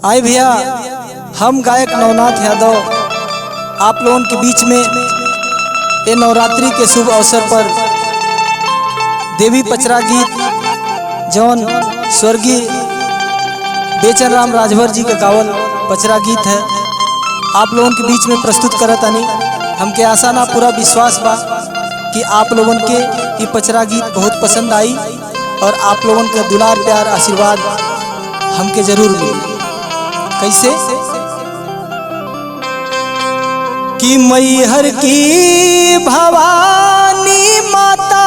आए भैया, हम गायक नवनाथ यादव आप लोगों के बीच में ये नवरात्रि के शुभ अवसर पर देवी पचरा गीत जौन स्वर्गीय बेचन राम राजभर जी का गावल पचरा गीत है आप लोगों के बीच में प्रस्तुत करत आनी। हमके आशा ना पूरा विश्वास बा कि आप लोगों के ये पचरा गीत बहुत पसंद आई और आप लोगों का दुलार प्यार आशीर्वाद हमके जरूर मिले। कैसे कि मैहर की भवानी माता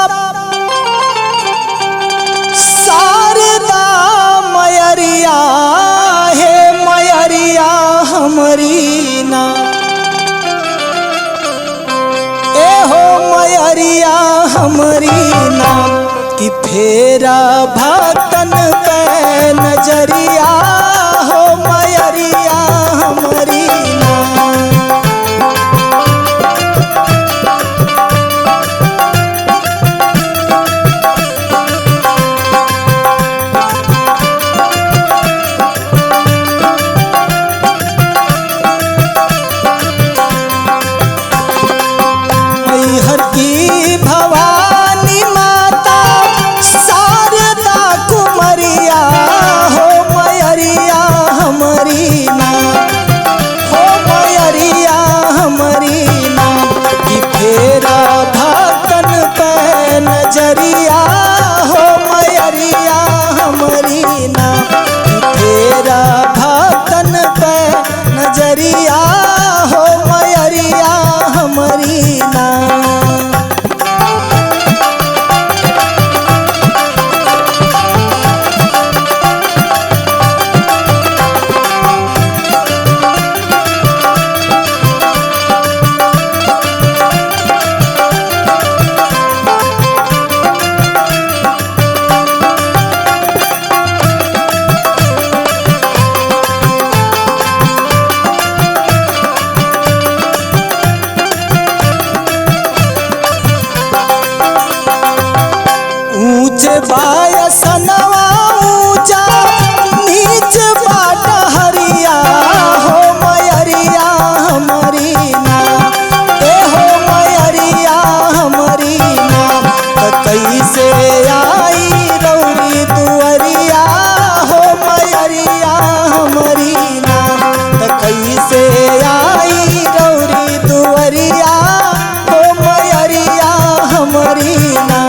शारदा मैरिया है मैरिया हमारी ना ए हो मैरिया हमारी ना कि फेरा भक्तन पे नजरिया हो मैरिया हमारी ना। मैहर की भवानी माता शारदा कुमरिया हो मैरिया हमारी ना हो मैरिया हमारी ना कि फेरा भक्तन पे नजरिया हो मैरिया हमारी ना कि फेरा भक्तन पे नजरिया हो मैरिया हमारी ना। ऊंचे बायसनवा ऊंचा नीच बाट हरिया हो मैरिया हमारी ना ए हो मैरिया हमारी ना कैसे आई रौरी दुअरिया हो मैरिया हमारी ना कैसे आई रौरी दुअरिया हो मैरिया हमारी ना।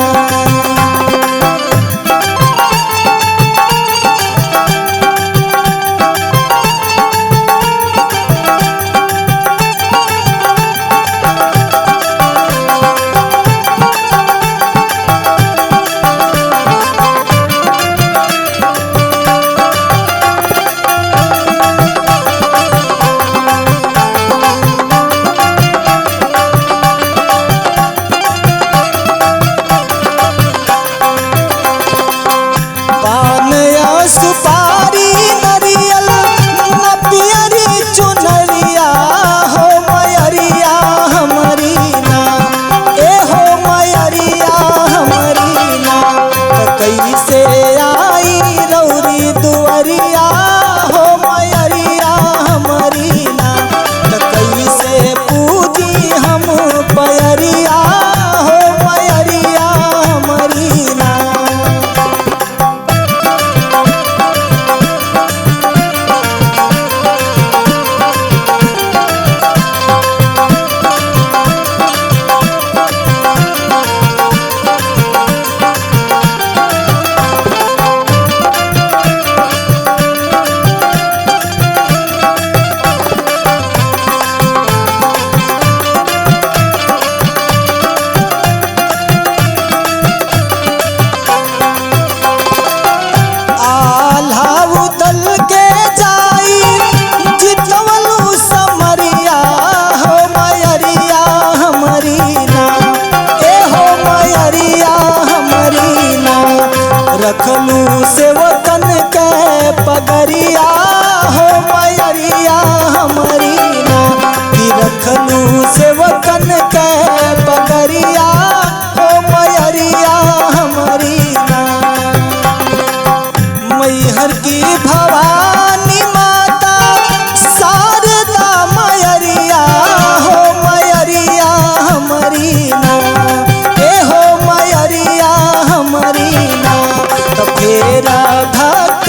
सुपारी नरियल नपियरी चुनरिया हो मैरिया हमारी ना ए हो मैरिया हमारी ना कैसे आई रौरी दुअरिया हो मैरिया हमारी ना कैसे पूजी हम पैरिया हो मैरिया हमारी ना। रखलू सेवकन के पगरिया हो मैरिया हमारी ना कि रखलू सेवकन के पगरिया हो मैरिया हमारी ना। मैहर की भवानी माता तो फेरा ढाक